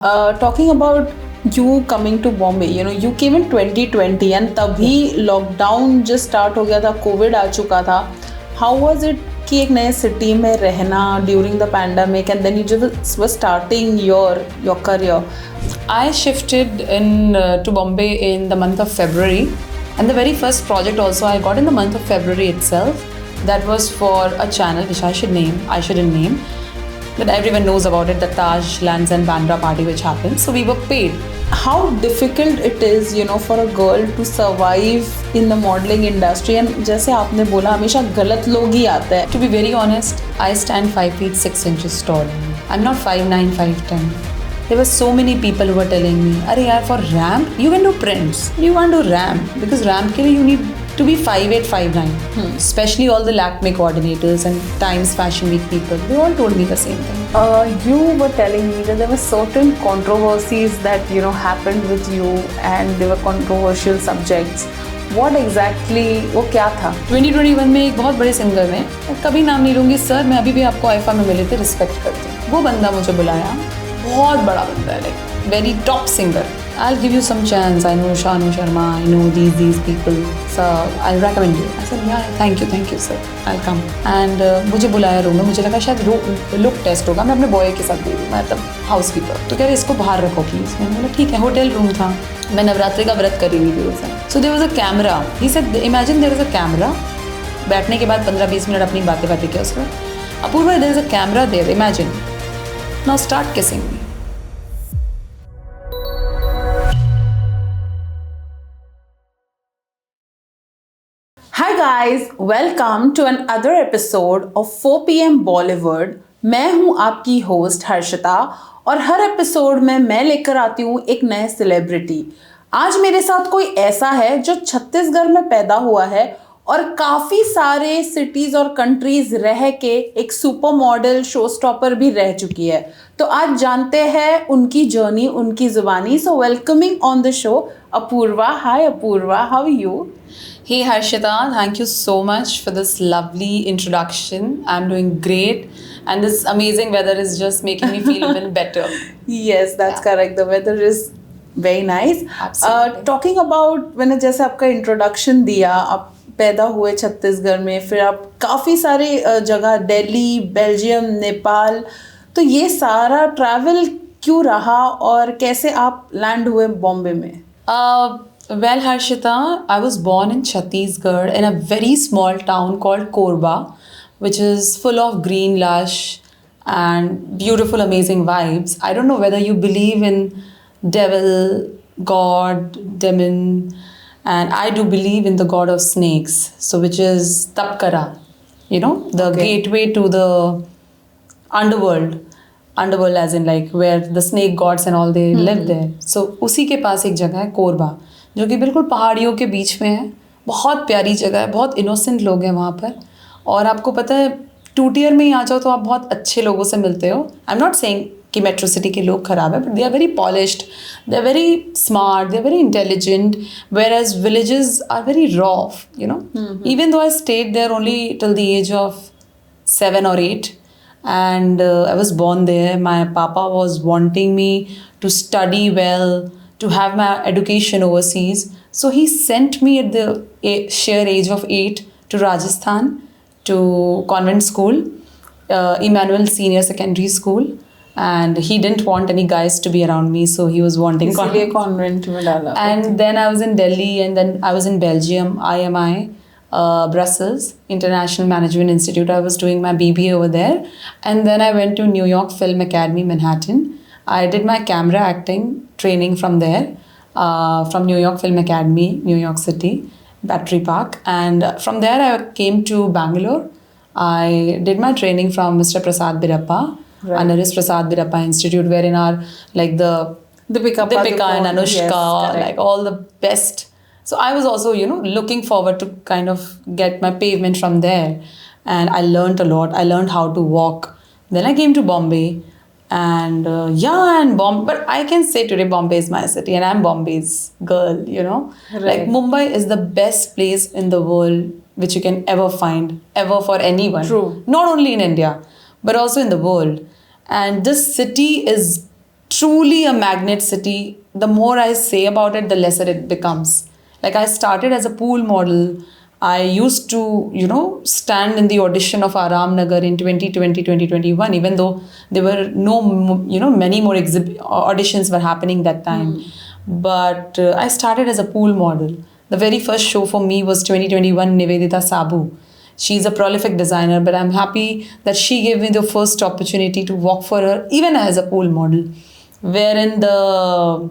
Talking about you coming to Bombay, you came in 2020 and तभी lockdown just start हो गया था, Covid आ चुका था. How was it कि एक नए सिटी में रहना during the pandemic and then you just were starting your career? I shifted to Bombay in the month of February, and the very first project also I got in the month of February itself. That was for a channel which I shouldn't name, but everyone knows about it, the Taj Lands and Bandra party which happened. So we were paid. How difficult it is, for a girl to survive in the modeling industry, and जैसे आपने बोला हमेशा गलत लोग ही आते हैं. To be very honest, I stand 5 feet 6 inches tall. I'm not 5'9", 5'10". There were so many people who were telling me, "Arey yaar, for ramp you can do prints. You can't do ramp because ramp ke liye you need to be 5'8", 5'9". Especially all the Lakme coordinators and Times Fashion Week people, they all told me the same thing. You were telling me that there were certain controversies that happened with you, and they were controversial subjects. What exactly वो क्या था? 2021 में एक बहुत बड़े singer ने, कभी नाम नहीं लूँगी सर, मैं अभी भी आपको आईफा में मिले थे, रिस्पेक्ट करती हूँ. वो बंदा मुझे बुलाया, बहुत बड़ा बंदा है, like very top singer. I'll give you some chance. I know Shanu Sharma. I know these people. So I'll recommend you. I said yeah, thank you sir. I'll come. And मुझे बुलाया रूम में. मुझे लगा शायद look test होगा. मैं अपने boy के साथ गई, मैं तब हाउस कीपर. तो कह रहे इसको बाहर रखो प्लीज. मैंने बोला ठीक है. होटल रूम था. मैं नवरात्रि का व्रत कर रही थी उस दिन. So there was a camera. He said imagine there was a camera. बैठने के बाद 15-20 मिनट अपनी बातें किया उसको. Apoorva there is a camera there. Imagine. Now start kissing me. Hi guys, welcome to another episode of 4 PM Bollywood. मैं हूँ आपकी होस्ट हर्षिता और हर एपिसोड में मैं लेकर आती हूँ एक नए सेलिब्रिटी. आज मेरे साथ कोई ऐसा है जो छत्तीसगढ़ में पैदा हुआ है और काफ़ी सारे सिटीज़ और कंट्रीज़ रह के एक सुपर मॉडल शो स्टॉपर भी रह चुकी है. तो आज जानते हैं उनकी जर्नी, उनकी ज़ुबानी. So welcoming on the show Apoorva. Hi Apoorva, how are you? Hey Harshita, thank you so much for this lovely introduction. I'm doing great, and this amazing weather is just making me feel even better. Yes, that's correct. The weather is very nice. Absolutely. Talking about मैंने जैसे आपका introduction दिया, आप पैदा हुए छत्तीसगढ़ में, फिर आप काफ़ी सारे जगह, दिल्ली, बेल्जियम, नेपाल, तो ये सारा ट्रैवल क्यों रहा और कैसे आप लैंड हुए बॉम्बे में? Well, Harshita, I was born in Chhattisgarh in a very small town called Korba, which is full of green lush and beautiful, amazing vibes. I don't know whether you believe in devil, god, demon, and I do believe in the god of snakes, so which is Tapkara, the gateway to the underworld. Underworld as in like where the snake gods and all they live there. So उसी के पास एक जगह है कोरबा, जो कि बिल्कुल पहाड़ियों के बीच में है. बहुत प्यारी जगह है, बहुत इनोसेंट लोग हैं वहाँ पर. और आपको पता है 2 टियर में ही आ जाओ तो आप बहुत अच्छे लोगों से मिलते हो. आई एम नॉट सेइंग कि मेट्रो सिटी के लोग खराब है, but they are very polished, they are very smart, they are very intelligent, whereas villages are very rough, even though I stayed there only till the age of 7 or 8. And I was born there. My papa was wanting me to study well, to have my education overseas. So he sent me at the sheer age of 8 to Rajasthan, to convent school, Emmanuel Senior Secondary School. And he didn't want any guys to be around me, so he was wanting convent में डाला. And then I was in Delhi, and then I was in Belgium, IMI. Brussels International Management Institute. I was doing my BBA over there, and then I went to New York Film Academy, Manhattan. I did my camera acting training from there, from New York Film Academy, New York City, Battery Park, and from there I came to Bangalore. I did my training from Mr. Prasad Birappa, Anaris Prasad Birappa Institute, wherein are like the Deepika and Anushka, yes, like all the best. So I was also, looking forward to kind of get my pavement from there. And I learned a lot. I learned how to walk. Then I came to Bombay. And but I can say today Bombay is my city and I'm Bombay's girl, Right. Like Mumbai is the best place in the world which you can ever find, ever for anyone. True. Not only in India, but also in the world. And this city is truly a magnet city. The more I say about it, the lesser it becomes. Like I started as a pool model. I used to, stand in the audition of Aram Nagar in 2020, 2021, even though there were many more auditions were happening that time. But I started as a pool model. The very first show for me was 2021 Nivedita Sabu. She's a prolific designer, but I'm happy that she gave me the first opportunity to walk for her, even as a pool model. Wherein the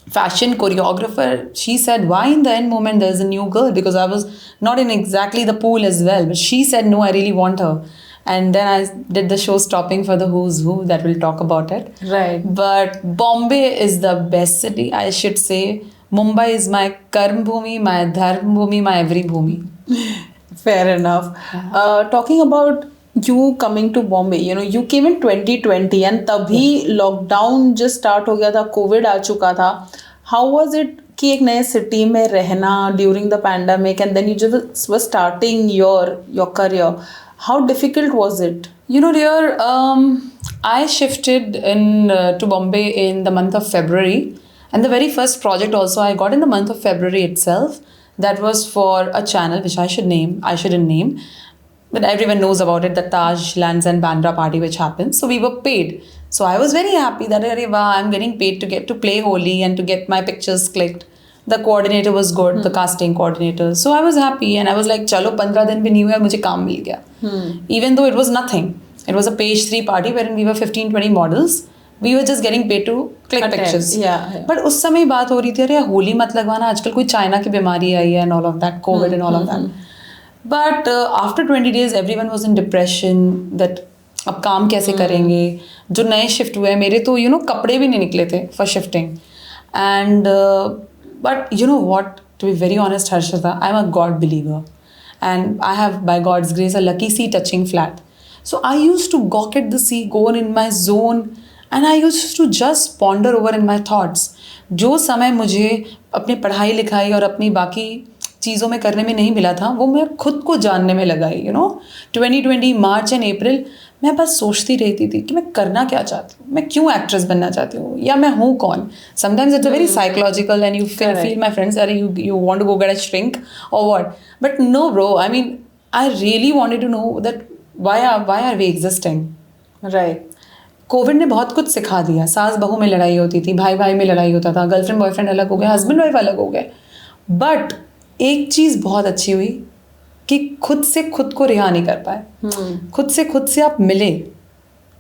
fashion choreographer, she said, why in the end moment there's a new girl? Because I was not in exactly the pool as well. But she said, no, I really want her. And then I did the show stopping for the Who's Who, that we'll talk about it. Right. But Bombay is the best city, I should say. Mumbai is my karm bhumi, my dharm bhumi, my every bhumi. Fair enough. Talking about you coming to Bombay, you came in 2020 and तभी lockdown just start हो गया था, COVID आ चुका था. How was it कि एक नए city में रहना during the pandemic and then you just were starting your career? How difficult was it? Dear, I shifted to Bombay in the month of February, and the very first project also I got in the month of February itself. That was for a channel which I shouldn't name, but everyone knows about it, the Taj Lands and Bandra party which happened. So we were paid. So I was very happy that I'm getting paid to get to play Holi and to get my pictures clicked. The coordinator was good, the casting coordinator. So I was happy and I was like, chalo, 15 din bhi nahi hua, mujhe kaam mil gaya. Even though it was nothing. It was a page 3 party wherein we were 15-20 models. We were just getting paid to click pictures. Yeah. But उस समय बात हो रही थी, अरे होली मत लगवाना, आजकल कोई चाइना की बीमारी आई है and all of that, COVID and all of that. But after 20 days, everyone was in depression that अब काम कैसे करेंगे. जो नए शिफ्ट हुए मेरे तो कपड़े भी नहीं निकले थे for shifting. And but you know what, to be very honest, Harshita, I'm a God believer and I have, by God's grace, a lucky sea touching flat. So I used to gawk at the sea, go in my zone, and I used to just ponder over in my thoughts. जो समय मुझे अपनी पढ़ाई लिखाई और अपनी बाकी चीज़ों में करने में नहीं मिला था, वो मैं खुद को जानने में लगाई. 2020 मार्च एंड अप्रैल मैं बस सोचती रहती थी कि मैं करना क्या चाहती हूँ, मैं क्यों एक्ट्रेस बनना चाहती हूँ, या मैं हूँ कौन. Sometimes it's a very psychological and you feel my friends अरे you want to go get a shrink और what. But no bro, I mean I really wanted to know that why are we existing. Right. Covid ने बहुत कुछ सिखा दिया. सास बहू में लड़ाई होती थी, भाई भाई में लड़ाई होता था, गर्लफ्रेंड बॉयफ्रेंड अलग हो गए, हस्बैंड वाइफ अलग हो गए. बट एक चीज़ बहुत अच्छी हुई कि खुद से खुद को रिहा नहीं कर पाए. खुद से आप मिले,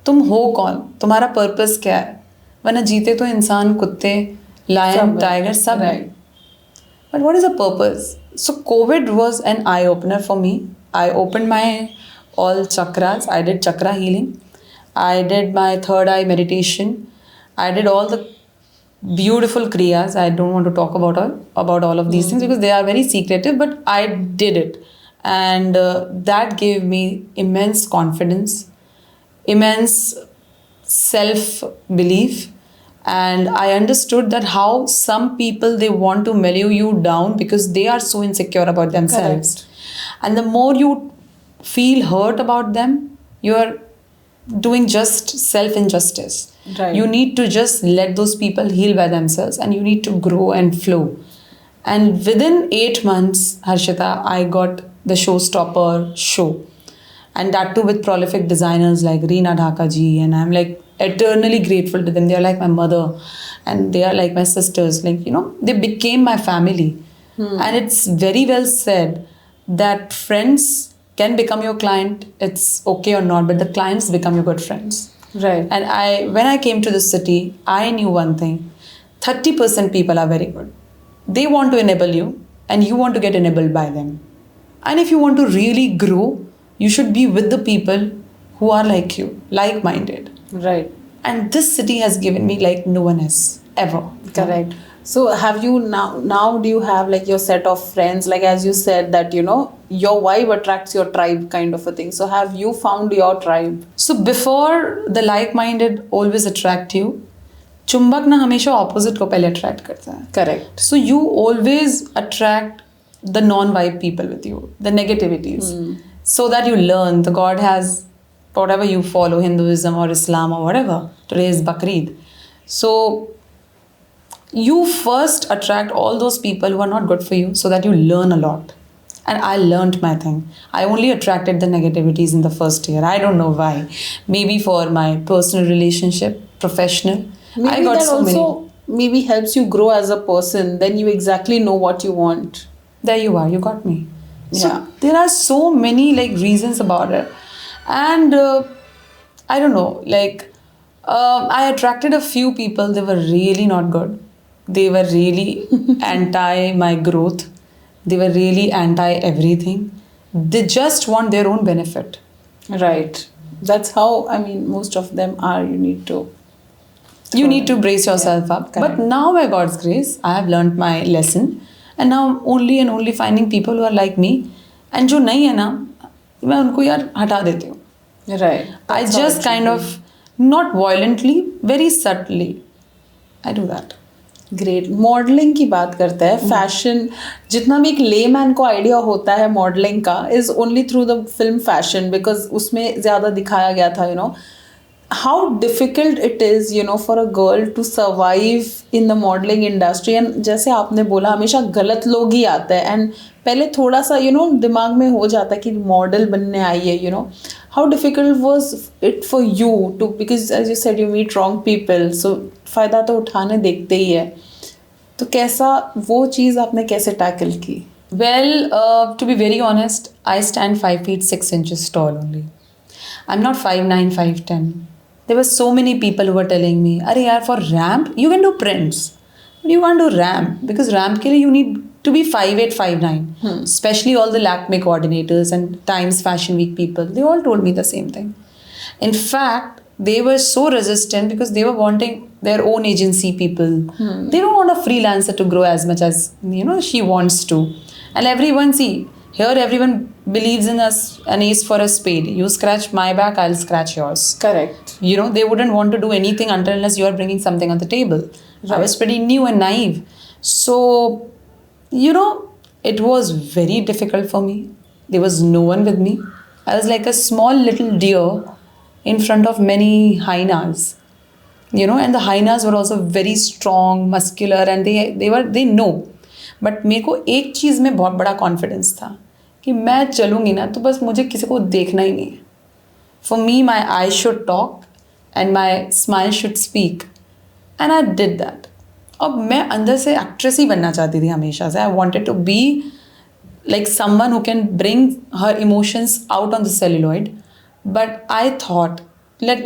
तुम हो कौन, तुम्हारा पर्पस क्या है. वरना जीते तो इंसान, कुत्ते, लायन, टाइगर सब है. But what is a purpose. So Covid was an eye opener for me. I open my all chakras. I did chakra healing. I did my third eye meditation. I did all the beautiful kriyas. I don't want to talk about all of these things because they are very secretive, but I did it. And that gave me immense confidence, immense self-belief. And I understood that how some people, they want to mellow you down because they are so insecure about themselves. Correct. And the more you feel hurt about them, you are doing just self-injustice. Right. You need to just let those people heal by themselves and you need to grow and flow. And within 8 months, Harshita, I got the Showstopper show. And that too with prolific designers like Reena Dhaka ji. And I'm like eternally grateful to them. They are like my mother and they are like my sisters. Like, they became my family. And it's very well said that friends can become your client, it's okay or not, but the clients become your good friends. Right. And when I came to the city, I knew one thing. 30% people are very good. They want to enable you and you want to get enabled by them. And if you want to really grow, you should be with the people who are like you, like-minded. Right. And this city has given me like no one else, ever. Correct. So have you now do you have like your set of friends, like as you said that your vibe attracts your tribe kind of a thing. So have you found your tribe? So before the like-minded always attract you, चुंबक ना हमेशा opposite को पहले attract करता है. Correct. So you always attract the non-vibe people with you, the negativities, so that you learn. The God has whatever you follow, Hinduism or Islam or whatever. Today is Bakrid. So you first attract all those people who are not good for you so that you learn a lot. And I learned my thing. I only attracted the negativities in the first year. I don't know why. Maybe for my personal relationship, professional. Maybe I got that so also many. maybe helps you grow as a person. Then you exactly know what you want. There you are. You got me. So Yeah. there are so many like reasons about it. And I don't know, like I attracted a few people. They were really not good. They were really anti my growth. They were really anti everything. They just want their own benefit. Right. That's how, I mean, most of them are. You need to. You need to brace yourself up. correct. But now, by God's grace, I have learned my lesson. And now only and only finding people who are like me. And जो नहीं है ना, मैं उनको यार हटा देती हूँ. Right. I That's how just it should kind be. of, not violently, very subtly, I do that. Great. Modelling की बात करते हैं. फैशन जितना भी एक लेमैन को आइडिया होता है मॉडलिंग का is only through the film Fashion, because उसमें ज़्यादा दिखाया गया था. How difficult it is for a girl to survive in the modelling industry. And जैसे आपने बोला हमेशा गलत लोग ही आते हैं. एंड पहले थोड़ा सा दिमाग में हो जाता है कि मॉडल बनने आई है. How difficult was it for you to, because as you said you meet wrong people, so फ़ायदा तो उठाने देखते ही है. तो कैसा वो चीज़ आपने कैसे टैकल की? Well, to be very honest, I stand 5 feet 6 inches tall only. I'm not 5'9", 5'10". There were so many people who were telling me, "Arey yaar, for ramp you can do prints, but you can't do ramp because ramp ke liye you need to be 5'8", 5'9". Especially all the Lakme coordinators and Times Fashion Week people, they all told me the same thing. In fact, they were so resistant because they were wanting their own agency people. They don't want a freelancer to grow as much as she wants to. And everyone, see, here everyone believes in us, an ace for a spade. You scratch my back, I'll scratch yours. Correct. They wouldn't want to do anything until unless you are bringing something on the table. I was pretty new and naive. So, it was very difficult for me. There was no one with me. I was like a small little deer in front of many hyenas. And the hyenas were also very strong, muscular, and they know. But मेरे को एक चीज़ में बहुत बड़ा confidence था कि मैं चलूँगी ना तो बस मुझे किसी को देखना ही नहीं है. For me, my eyes should talk and my smile should speak. And I did that. अब मैं अंदर से एक्ट्रेस ही बनना चाहती थी हमेशा से. I wanted to be like someone who can bring her emotions out on the celluloid. But I thought,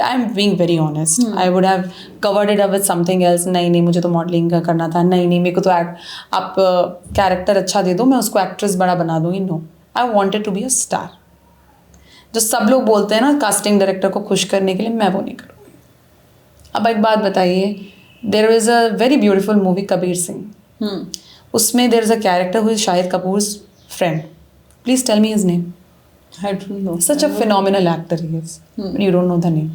I'm being very honest. I would have covered it up with something else. नहीं मुझे तो modelling करना था. नहीं मेरे को तो आप कैरेक्टर अच्छा दे दो, मैं उसको एक्ट्रेस बड़ा बना दूँगी. No, I wanted to be a star. जो सब लोग बोलते हैं ना कास्टिंग डायरेक्टर को खुश करने के लिए, मैं वो नहीं करूँगी. अब एक बात बताइए, there is a very beautiful movie Kabir Singh. उसमें there is a character who is Shahid Kapoor's friend. Please tell me his name. I don't know. Such a phenomenal actor he is. But you don't know the name.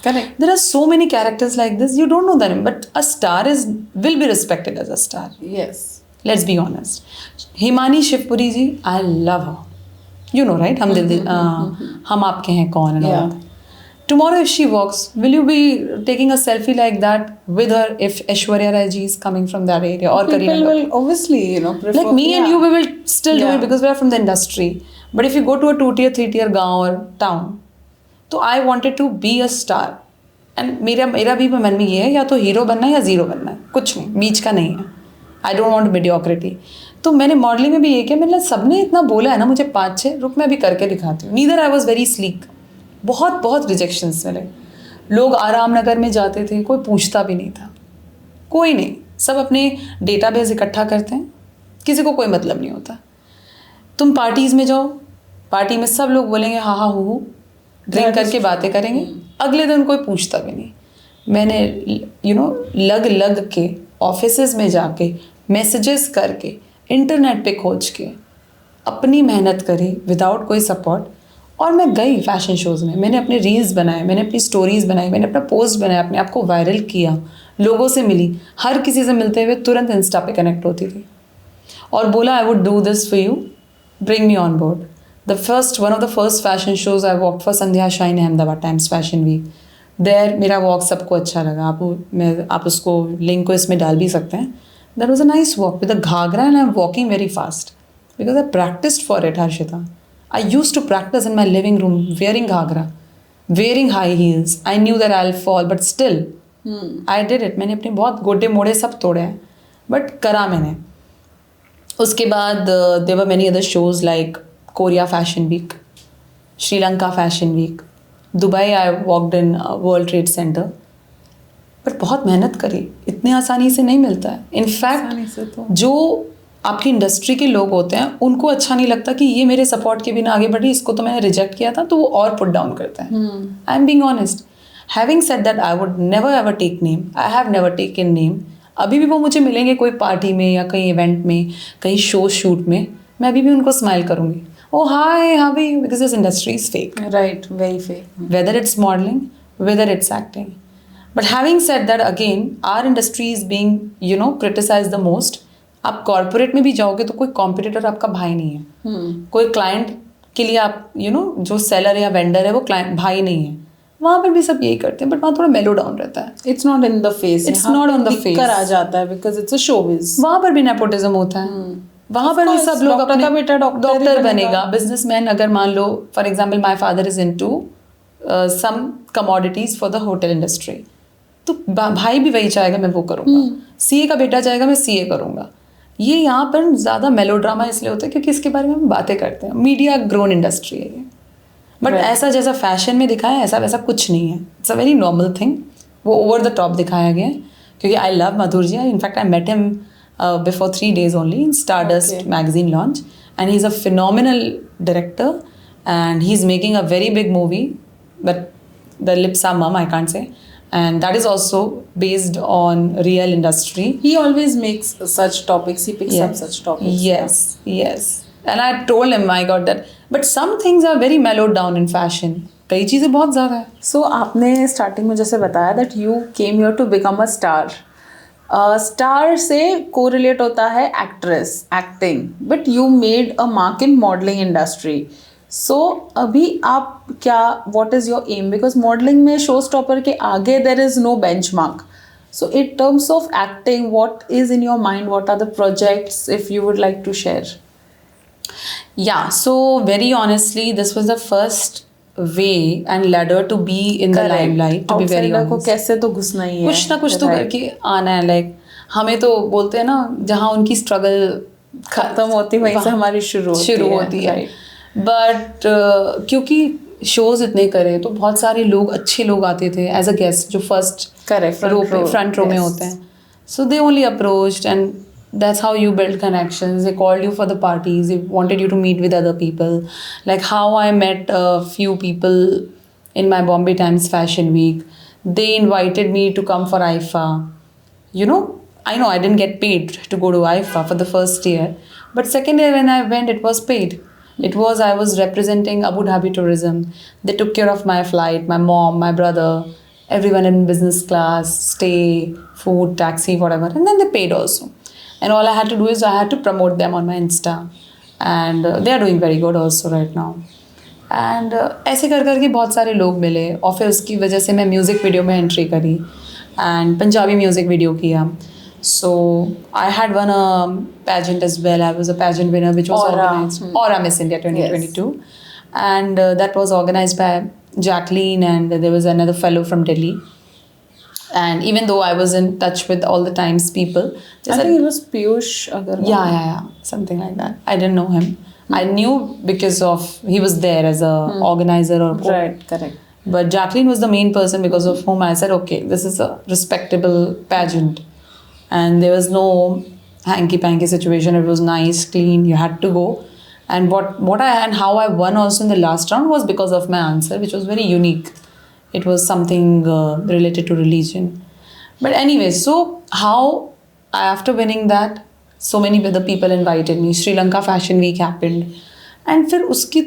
Correct. There are so many characters like this, you don't know the name. But a star will be respected as a star. Yes. Let's be honest. Himani Shivpuri ji, I love her. You know, right? Hum aapke hain kaun and all Yeah. that. Tomorrow if she walks, will you be taking a selfie like that with her if Aishwarya Rai ji is coming from that area or Kareena People Kapoor? will obviously, prefer. Like me and you, we will still do Yeah. it because we are from the industry. But if you go to a 2-tier, 3-tier गाँव or town, तो I wanted to be a star. And मेरा भी मन में ये है, या तो हीरो बनना है या जीरो बनना है, कुछ नहीं, बीच का नहीं है. I don't want mediocrity. तो मैंने मॉडलिंग में भी ये किया. मतलब सबने इतना बोला है ना मुझे 5-6, रुक मैं अभी करके दिखाती हूँ. Neither I was very sleek. बहुत रिजेक्शंस मिले. लोग आराम नगर में जाते थे, कोई पूछता भी नहीं था, कोई नहीं. सब अपने डेटाबेस इकट्ठा करते हैं, किसी को कोई मतलब नहीं होता. तुम पार्टीज़ में जाओ, पार्टी में सब लोग बोलेंगे हाँ हाँ हूँ, ड्रिंक करके बातें करेंगे, अगले दिन कोई पूछता भी नहीं. मैंने लग के ऑफिसेज में जाके मैसेजेस करके इंटरनेट पे खोज के अपनी मेहनत करी विदाउट कोई सपोर्ट. और मैं गई फैशन शोज़ में, मैंने अपने रील्स बनाए, मैंने अपनी स्टोरीज़ बनाई, मैंने अपना पोस्ट बनाया, अपने आप को वायरल किया, लोगों से मिली. हर किसी से मिलते हुए तुरंत इंस्टा पे कनेक्ट होती थी और बोला I would do this for you, bring me on board. One of the first fashion shows I worked for, Sandhya Shine, Ahmedabad, Times Fashion Week. There मेरा वॉक सबको अच्छा लगा. आप उसको लिंक को इसमें डाल भी सकते हैं. That was a nice walk with a ghagra and I am walking very fast because I practised for it. Harshita, I used to practice in my living room wearing ghagra, wearing high heels. I knew that I'll fall, but still I did it. मैंने अपने बहुत गोटे मोड़े सब तोड़े हैं, but करा मैंने. उसके बाद there were many other shows like Korea Fashion Week, Sri Lanka fashion week, Dubai I walked in world trade centre. But बहुत मेहनत करी, इतनी आसानी से नहीं मिलता है. इनफैक्ट जो आपकी इंडस्ट्री के लोग होते हैं उनको अच्छा नहीं लगता कि ये मेरे सपोर्ट के बिना आगे बढ़ी, इसको तो मैंने रिजेक्ट किया था, तो वो और पुट डाउन करते हैं. I am being honest. Having said that I would never ever take name. I have never taken name. अभी भी वो मुझे मिलेंगे कोई पार्टी में या कहीं इवेंट में, कहीं शो शूट में, मैं अभी भी उनको स्माइल करूँगी. Oh hi, how are you? Because this industry is fake. Right, very fake. Whether it's modeling, whether it's acting. But having said that, again, our industry is being, criticized the most. आप corporate में भी जाओगे तो कोई competitor आपका भाई नहीं है. कोई क्लाइंट के लिए आप जो सेलर या वेंडर है वो क्लाइंट भाई नहीं है. वहाँ पर भी सब यही करते हैं, बट वहाँ थोड़ा मेलो डाउन रहता है. It's not in the face. It's not on the face. आ जाता है बिकॉज इट्स अ शोबिज. वहाँ पर भी नेपोटिज्म होता है. वहाँ पर भी सब लोग अपने बेटा डॉक्टर बनेगा, बिजनेसमैन. अगर मान लो for example my father is into some commodities for the hotel industry, तो भाई भी वही चाहेगा मैं वो करूँगा. सीए का बेटा चाहेगा मैं सीए करूँगा. ये यहाँ पर ज़्यादा मेलोड्रामा इसलिए होता है क्योंकि इसके बारे में हम बातें करते हैं. मीडिया ग्रोन इंडस्ट्री है ये. बट ऐसा जैसा फैशन में दिखाया है ऐसा वैसा कुछ नहीं है. It's a very normal thing. वो ओवर द टॉप दिखाया गया है क्योंकि I love Madhur ji. In fact I met him before 3 days only in Stardust magazine launch, and he's a phenomenal director and he's making a very big movie, but the lips are mum, I can't say, and that is also based on real industry. He always makes such topics, he picks up such topics. Yes, and I told him, I got that, but some things are very mellowed down in fashion. कई चीज़ें बहुत ज़्यादा है. So आपने starting में जैसे बताया that you came here to become a star. Star से कोरिलेट होता है actress, acting, but you made a mark in modelling industry. So अभी आप क्या, what is your aim? Because modelling में शो स्टॉपर के आगे there is no benchmark. So in terms of acting, what is in your mind? What are the projects if you would like to share? Yeah, so very honestly, this was the first way and ladder to be in the limelight, to be very honest. को कैसे तो घुसना ही है, कुछ ना कुछ तो करके आना है. लाइक हमें तो बोलते हैं ना, जहाँ उनकी स्ट्रगल खत्म होती वहीं से हमारी शुरू होती है. बट क्योंकि शोज इतने करे तो बहुत सारे लोग, अच्छे लोग आते थे एज अ गेस्ट जो फर्स्ट फ्रंट रो में होते हैं. So they only approached and that's how you build connections. They called you for the parties. They wanted you to meet with other people. Like how I met a few people in my Bombay Times Fashion Week. They invited me to come for IFA. I know I didn't get paid to go to IFA for the first year. But second year when I went, it was paid. I was representing Abu Dhabi Tourism. They took care of my flight, my mom, my brother, everyone in business class, stay, food, taxi, whatever. And then they paid also. And all I had to do is I had to promote them on my Insta. And they are doing very good also right now. And ऐसे करके बहुत सारे लोग मिले और फिर उसकी वजह से मैं म्यूज़िक वीडियो में एंट्री करी एंड पंजाबी म्यूज़िक वीडियो किया. So I had won a pageant as well. I was a pageant winner which was organized. Aura Miss India 2022. Yes. And that was organized by Jacqueline and there was another fellow from Delhi. And even though I was in touch with all the Times people, I think it was Piyush Agarwal. Yeah, something like that. I didn't know him. I knew because of he was there as a organizer or right, correct. But Jacqueline was the main person because of whom I said, okay, this is a respectable pageant, and there was no hanky-panky situation. It was nice, clean. You had to go, and how I won also in the last round was because of my answer, which was very unique. It was something related to religion. But anyway, so how after winning that, so many other people invited me. Sri Lanka Fashion Week happened. And फिर उसकी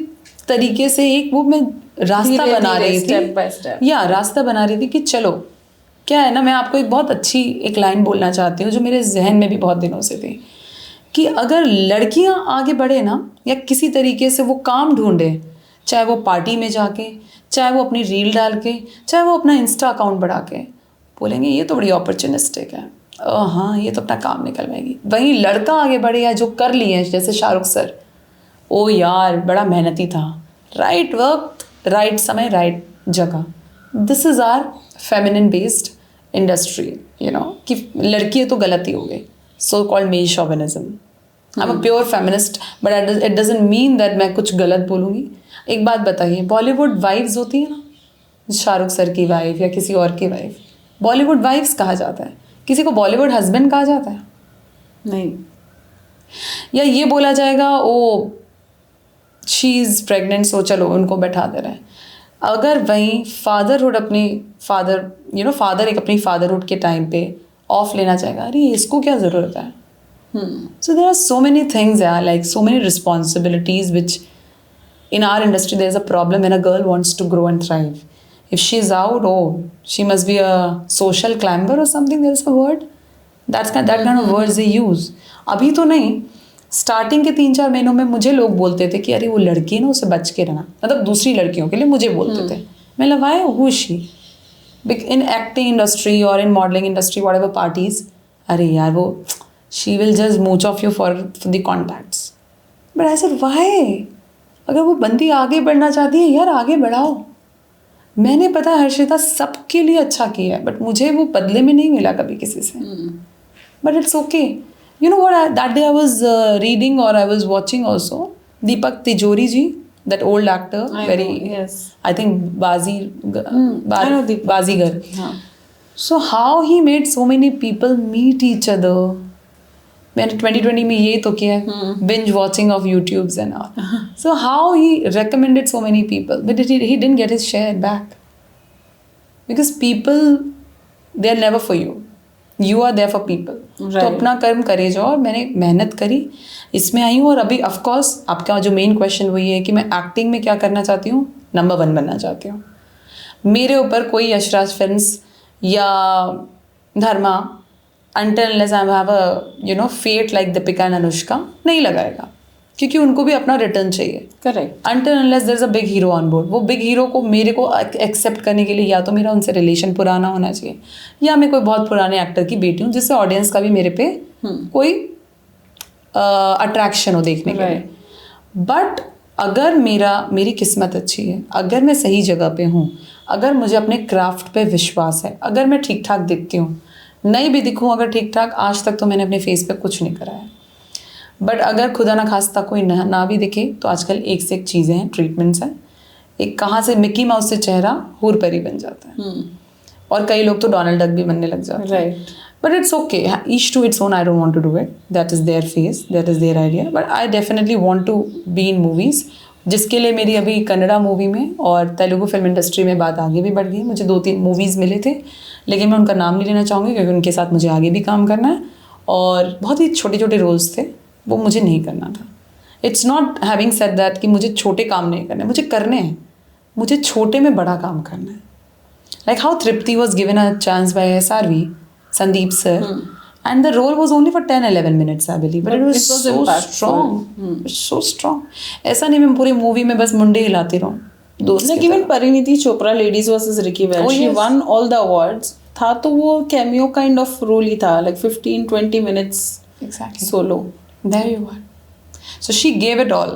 तरीके से एक वो मैं रास्ता बना रही थी. Step by step. रास्ता बना रही थी कि चलो, क्या है ना, मैं आपको एक बहुत अच्छी एक लाइन बोलना चाहती हूँ जो मेरे जहन में भी बहुत दिनों से थी कि अगर लड़कियाँ आगे बढ़े ना या किसी तरीके से वो काम ढूंढे, चाहे वो पार्टी में जाके, चाहे वो अपनी रील डाल के, चाहे वो अपना इंस्टा अकाउंट बढ़ा के, बोलेंगे ये तो बड़ी अपॉर्चुनिस्टिक है, हाँ ये तो अपना काम निकलवाएगी। वहीं लड़का आगे बढ़े या जो कर लिए हैं जैसे शाहरुख सर, ओ यार बड़ा मेहनती था, राइट वक्त, राइट समय, राइट जगह। This is our feminine based industry, you know, कि लड़की है तो गलती हो गई, so called male chauvinism. I am a pure feminist, but it doesn't mean that मैं कुछ गलत बोलूँगी। एक बात बताइए, बॉलीवुड वाइफ्स होती है ना, शाहरुख सर की वाइफ या किसी और की वाइफ, बॉलीवुड वाइफ्स कहा जाता है, किसी को बॉलीवुड हस्बैंड कहा जाता है? नहीं। या ये बोला जाएगा ओ शी इज़ प्रेगनेंट सो चलो उनको बैठा दे रहे हैं। अगर वहीं फादरहुड अपनी फादर एक अपनी फादरहुड के टाइम पे ऑफ लेना चाहेगा, अरे इसको क्या ज़रूरत है? So there are so many things, yeah, like so many responsibilities which in our industry there is a problem when a girl wants to grow and thrive. If she's out, oh, she must be a social climber or something. There is a word. That kind of words they use. अभी तो नहीं, starting के 3-4 महीनों में मुझे लोग बोलते थे कि अरे वो लड़की है ना, उसे बच के रहना, मतलब दूसरी लड़कियों के लिए मुझे बोलते थे। मैं लवाए who is she in acting industry और in modelling industry, whatever parties, अरे यार वो she will just mooch off you for the contacts. But I said why? अगर वो बंदी आगे बढ़ना चाहती है यार आगे बढ़ाओ। मैंने पता है हर्षिता सबके लिए अच्छा किया है, बट मुझे वो बदले में नहीं मिला कभी किसी से। But it's okay. You know what? That day I was reading or I was watching also Deepak Tijori ji, that old actor, Yes. I think I know Deepak. Bazigar. हाँ. So how he made so many people meet each other. मैंने 2020 में ये तो किया है, binge watching of YouTubes and all. So how he recommended so many people, but he didn't get his share back. Because people, they are never for you. You are there for people. Right. तो अपना कर्म करे जाओ। और मैंने मेहनत करी, इसमें आई हूँ। और अभी ऑफ कोर्स आपका जो मेन क्वेश्चन वही है कि मैं एक्टिंग में क्या करना चाहती हूँ, नंबर 1 बनना चाहती हूँ। मेरे ऊपर कोई यशराज फिल्म्स या धर्मा until unless I have a fate like Deepika and Anushka नहीं लगाएगा, क्योंकि उनको भी अपना रिटर्न चाहिए। Correct. Until unless there is a big hero on board, वो बिग हीरो को मेरे को एक्सेप्ट करने के लिए या तो मेरा उनसे रिलेशन पुराना होना चाहिए, या मैं कोई बहुत पुराने एक्टर की बेटी हूँ जिससे ऑडियंस का भी मेरे पे कोई अट्रैक्शन हो देखने के लिए। बट अगर मेरी किस्मत अच्छी है, अगर मैं सही जगह पे हूँ, अगर मुझे अपने क्राफ्ट पे विश्वास है, अगर मैं ठीक ठाक दिखती हूँ, नहीं भी दिखूँ अगर ठीक ठाक, आज तक तो मैंने अपने फेस पे कुछ नहीं करा है। बट अगर खुदा ना खास्ता कोई ना भी दिखे तो आजकल एक से एक चीज़ें हैं, ट्रीटमेंट्स हैं। एक कहाँ से मिक्की माउस से चेहरा हूर परी बन जाता है, और कई लोग तो डोनाल्ड डक भी बनने लग जाते हैं। Right. But it's okay, each to its own. I don't want to do it, that is their face, that is their idea. But I definitely want to be in movies, जिसके लिए मेरी अभी Kannada movie में और Telugu film industry में बात आगे भी बढ़ गई। मुझे 2-3 मूवीज़ मिले थे, लेकिन मैं उनका नाम नहीं लेना चाहूँगी क्योंकि उनके साथ मुझे आगे भी काम करना है, और बहुत ही छोटे छोटे रोल्स थे, वो मुझे नहीं करना था। It's not having said that कि मुझे छोटे काम नहीं करने, मुझे करने हैं, मुझे छोटे में बड़ा काम करना है। Like how Tripti was given a chance by SRV, Sandeep sir, and the role was only for 10-11 minutes I believe, but it was so strong. So strong. ऐसा नहीं मैं पूरी मूवी में बस मुंडे हिलाती रहूँ। Like even Parineeti Chopra Ladies vs. Ricky Welch, she won all the awards, था तो वो कैमियो काइंड ऑफ रोल ही था, like 15-20 minutes exactly solo. There you are. So she gave it all,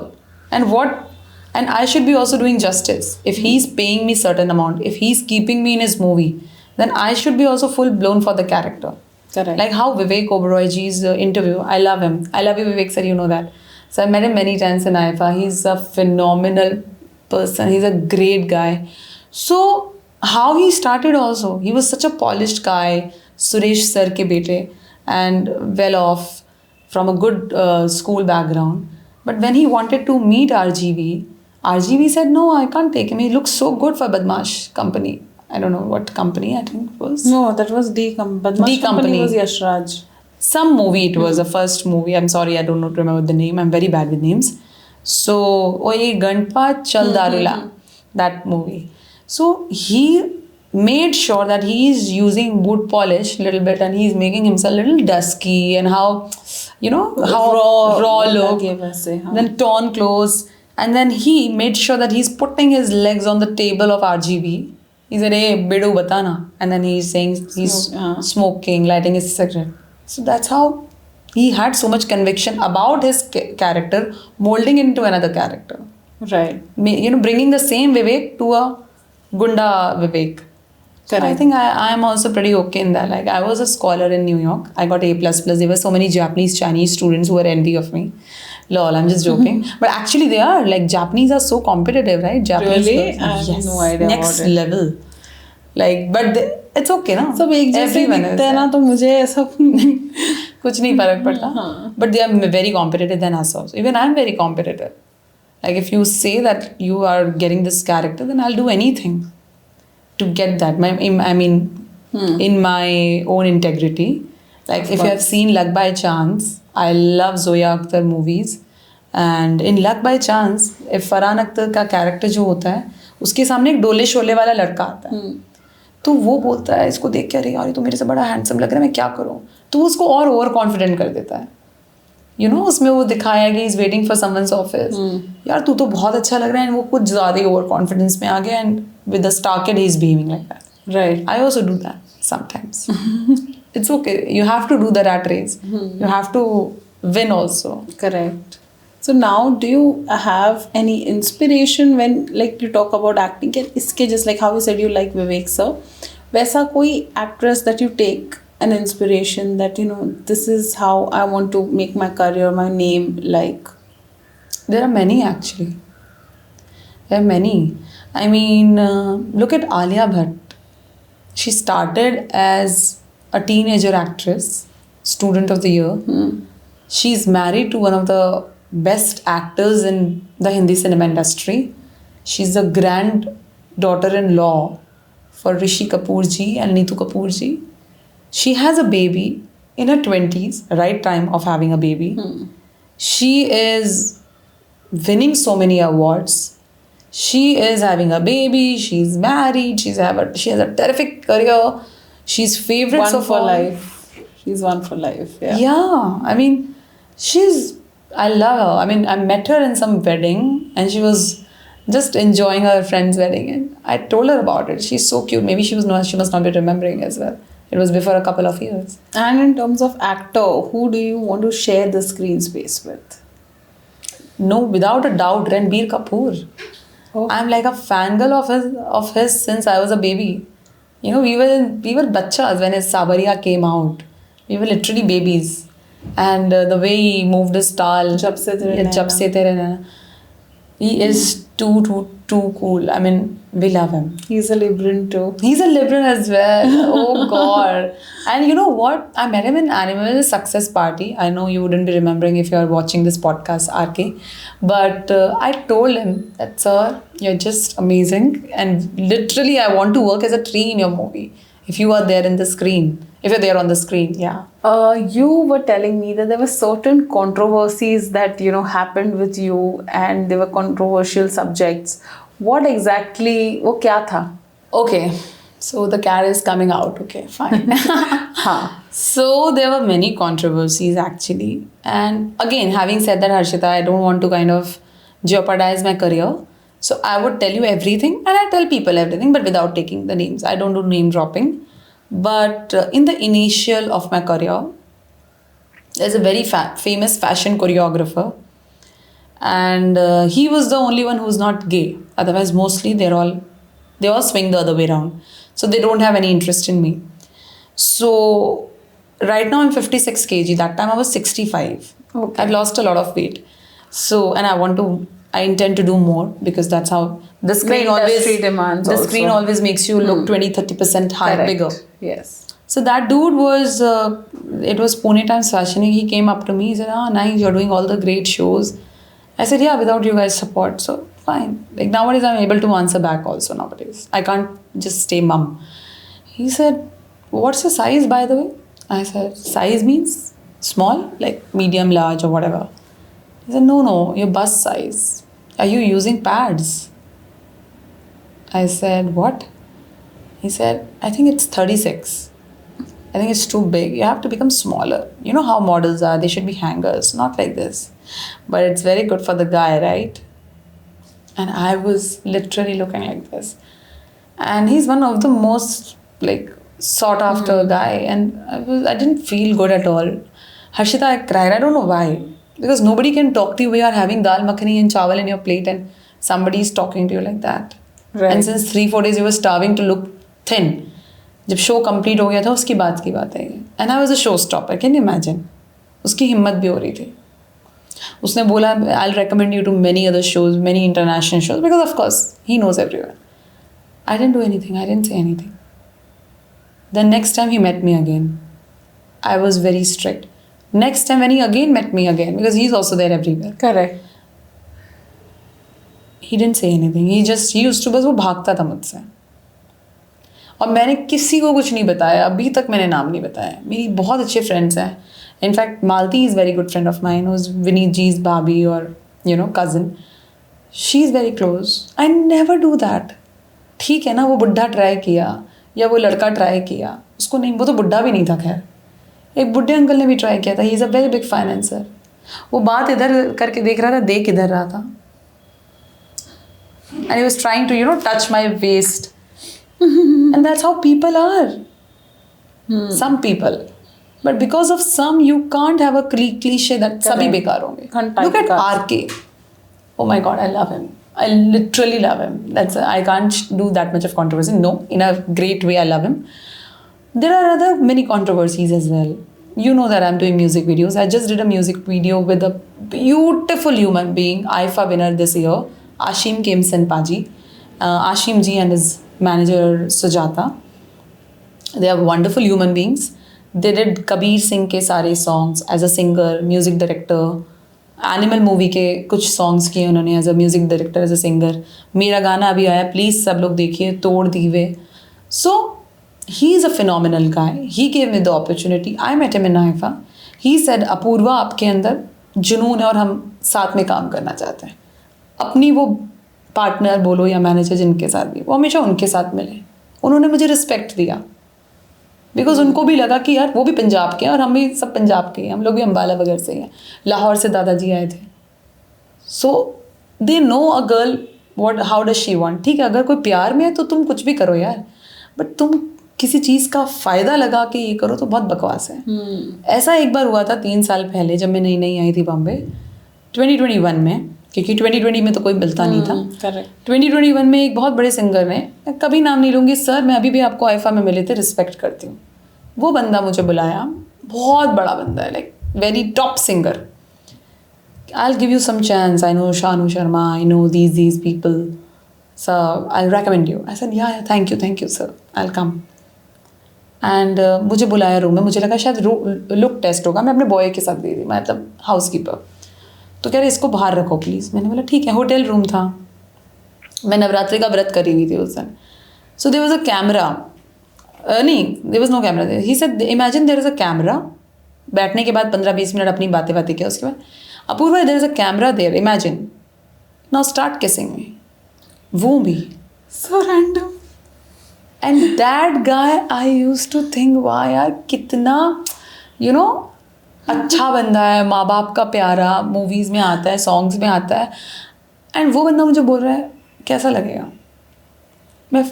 and I should be also doing justice. If he's paying me certain amount, if he's keeping me in his movie, then I should be also full blown for the character. Correct. Like how Vivek Oberoi ji's interview, I love him. I love you, Vivek sir, you know that. So I met him many times in IFA. He's a phenomenal person. He's a great guy. So how he started also, he was such a polished guy, Suresh sir ke bete, and well off from a good school background. But when he wanted to meet RGV said, no, I can't take him. He looks so good for Badmaash company. I don't know what company, I think it was. No, that was Badmaash company was Yash Raj. Some movie it was, the first movie. I'm sorry, I don't remember the name. I'm very bad with names. So, Oye Ganpa Chal Darula, that movie. So, he made sure that he is using boot polish a little bit, and he's making himself a little dusky, and how, how raw look, then torn clothes, And then he made sure that he's putting his legs on the table of RGB. He said, hey, Bidu, batana. And then he's saying he's smoking, lighting his cigarette. So that's how he had so much conviction about his character, molding into another character. Right. You know, bringing the same Vivek to a Gunda Vivek. So I think I am also pretty okay in that. Like, I was a scholar in New York. I got A++. There were so many Japanese, Chinese students who were envy of me. Lol, I'm just joking. But actually they are. Like, Japanese are so competitive, right? Japanese Really? girls. I have no idea Next about it. level. Like, but it's okay, na? सब एक जैसे Everyone is दिखते हैं ना, तो मुझे ऐसा कुछ नहीं फर्क पड़ता. But they are very competitive than us also. Even I'm very competitive. Like, if you say that you are getting this character, then I'll do anything to get that. In my own integrity. Like, if you have seen Luck by Chance, I love Zoya Akhtar movies. And in Luck by Chance, if Farhan Akhtar का character जो होता है, उसके सामने एक डोले शोले वाला लड़का आता है. तो वो बोलता है, इसको देख के, अरे यार ये तो मेरे से बड़ा हैंडसम लग रहा है, मैं क्या करूँ. तो वो उसको और ओवर कॉन्फिडेंट कर देता है. You know, उसमें वो दिखाया कि he's waiting for someone's office. यार तू तो बहुत अच्छा लग रहा है. और वो कुछ ज़्यादा ही ओवर कॉन्फिडेंस में आ गया. And with the star kid, he's behaving like that. Right. I also do that sometimes. It's okay. You have to do the rat race. You have to win also. Correct. So now, do you have any inspiration when, like, you talk about acting? Can इसके, just like how you said you like Vivek sir, वैसा कोई actress that you take an inspiration that, you know, this is how I want to make my career, my name, like? There are many actually. There are many. I mean, look at Alia Bhatt. She started as a teenager actress, student of the year. She's married to one of the best actors in the Hindi cinema industry. She's the granddaughter-in-law for Rishi Kapoor ji and Neetu Kapoor ji. She has a baby in her 20s, right time of having a baby. She is winning so many awards. She is having a baby. She's married. She has a terrific career. She's favorites One of for all. life. She's one for life. Yeah. Yeah, I mean, I love her. I mean, I met her in some wedding and she was just enjoying her friend's wedding. And I told her about it. She's so cute. Maybe she must not be remembering as well. It was before a couple of years. And in terms of actor, who do you want to share the screen space with? No, without a doubt, Ranbir Kapoor. Oh. I'm like a fangirl of his since I was a baby. You know, we were bachchas when his Sabariya came out. We were literally babies. And the way he moved his taal. Jab Se Tere Naina. Jab Se Tere Naina. He is too cool. I mean, we love him. He's a Libran too. He's a Libran as well. Oh God. And you know what? I met him in Animal Success Party. I know you wouldn't be remembering if you are watching this podcast, RK. But I told him that, sir, you're just amazing. And literally, I want to work as a tree in your movie. If you are there in the screen. If you're there on the screen, yeah. You were telling me that there were certain controversies that, you know, happened with you, and they were controversial subjects. What exactly, वो क्या था? Okay, so the cat is coming out. Okay, fine. So there were many controversies actually. And again, having said that, Harshita, I don't want to kind of jeopardize my career. So I would tell you everything, and I tell people everything, but without taking the names. I don't do name dropping. But in the initial of my career, there's a very famous fashion choreographer. And he was the only one who's not gay. Otherwise, mostly they all swing the other way around. So they don't have any interest in me. So right now I'm 56 kg. That time I was 65. Okay. I've lost a lot of weight. So, and I intend to do more because that's how the screen industry demands the also. screen always makes you look 20-30% higher, Correct. bigger. Yes. So that dude was, it was Pune Times Fashioning. He came up to me. He said, nice, you're doing all the great shows. I said, yeah, without you guys' support. So fine. Like nowadays, I'm able to answer back also nowadays. I can't just stay mum. He said, what's your size, by the way? I said, size means small, like medium, large or whatever. He said, no, your bust size. Are you using pads? I said, what? He said, I think it's 36. I think it's too big. You have to become smaller. You know how models are. They should be hangers, not like this. But it's very good for the guy, right? and I was literally looking like this. And he's one of the most like sought after guy, and I didn't feel good at all. Harshita, I cried. I don't know why. Because nobody can talk to you when you are having dal makhani and chawal in your plate and somebody is talking to you like that. Right. And since 3-4 days you were starving to look thin. जब show complete हो गया था उसकी बात की बात है. And I was a show stopper, can you imagine. उसकी हिम्मत भी हो रही थी. उसने बोला I will recommend you to many other shows, many international shows, because of course he knows everyone. I didn't do anything. I didn't say anything. The next time he met me again, I was very strict. Next time when he again met me again, because he's also there everywhere. Correct. He didn't say anything. He used to बस वो भागता था मुझसे. और मैंने किसी को कुछ नहीं बताया. अभी तक मैंने नाम नहीं बताया. मेरी बहुत अच्छे फ्रेंड्स हैं. In fact Malti is very good friend of mine, who's Vineet ji's bhabhi और cousin. She is very close. I never do that. ठीक है ना, वो बुढ़ा ट्राई किया या वो लड़का ट्राई किया, उसको नहीं, वो तो बुढ़ा भी नहीं था. खैर एक बुढ़े अंकल ने भी ट्राई किया था. He is a very big financier. वो बात इधर करके देख रहा था, देख इधर रहा था. And he was trying to touch my waist. And that's how people are. Some people, but because of some you can't have a cliche that सभी बेकार होंगे. Look at RK. Oh my God, I love him. I literally love him. I can't do that much of controversy. No, in a great way, I love him. There are other many controversies as well. You know that I'm doing music videos. I just did a music video with a beautiful human being, IFA winner this year, Ashim Kemsen Paji. Ashim ji and his manager Sujata. They are wonderful human beings. They did Kabir Singh ke sare songs as a singer, music director. Animal movie के कुछ songs किए उन्होंने as a music director, as a singer. मेरा गाना अभी आया, please सब लोग देखिए, तोड़ दीवे. So he is a phenomenal guy. He gave me the opportunity. I met him in IIFA. He said Apoorva आपके अंदर जुनून है और हम साथ में काम करना चाहते हैं. अपनी वो पार्टनर बोलो या मैनेजर जिनके साथ भी, वो हमेशा उनके साथ मिले. उन्होंने मुझे रिस्पेक्ट दिया बिकॉज उनको भी लगा कि यार वो भी पंजाब के हैं और हम भी सब पंजाब के हैं. हम लोग भी अम्बाला वगैरह से हैं. लाहौर से दादाजी आए थे. So they know a girl what how does she want. ठीक है, अगर कोई प्यार में है तो तुम कुछ भी करो यार, बट तुम किसी चीज़ का फ़ायदा लगा के ये करो तो बहुत बकवास है. ऐसा एक बार हुआ था 3 साल पहले जब मैं नई नई आई थी बॉम्बे 2021 में, क्योंकि 2020 में तो कोई मिलता नहीं था. करेक्ट. 2021 में एक बहुत बड़े सिंगर ने, मैं कभी नाम नहीं लूँगी, सर मैं अभी भी आपको आइफा में मिले थे, रिस्पेक्ट करती हूँ. वो बंदा मुझे बुलाया, बहुत बड़ा बंदा है, like very top singer. I'll give you some chance. I know Shanu Sharma. I know these people. So I'll recommend you. I said yeah, thank you sir. I'll come. And मुझे बुलाया रूम में. मुझे लगा शायद look test होगा. मैं अपने boy के साथ गई थी, मतलब हाउस कीपर. तो कह रहे इसको बाहर रखो प्लीज़. मैंने बोला ठीक है. होटल रूम था. मैं नवरात्रि का व्रत करी हुई थी उस दिन. So there was a camera. नहीं, there was no camera. He said imagine there is a camera. बैठने के बाद 15-20 मिनट अपनी बातें किया. उसके बाद Apurva there is a camera there, imagine now start kissing me. वो भी So random. And that guy I used to think वाह यार कितना अच्छा बंदा है, माँ बाप का प्यारा, मूवीज़ में आता है, सॉन्ग्स में आता है. एंड वो बंदा मुझे बोल रहा है कैसा लगेगा.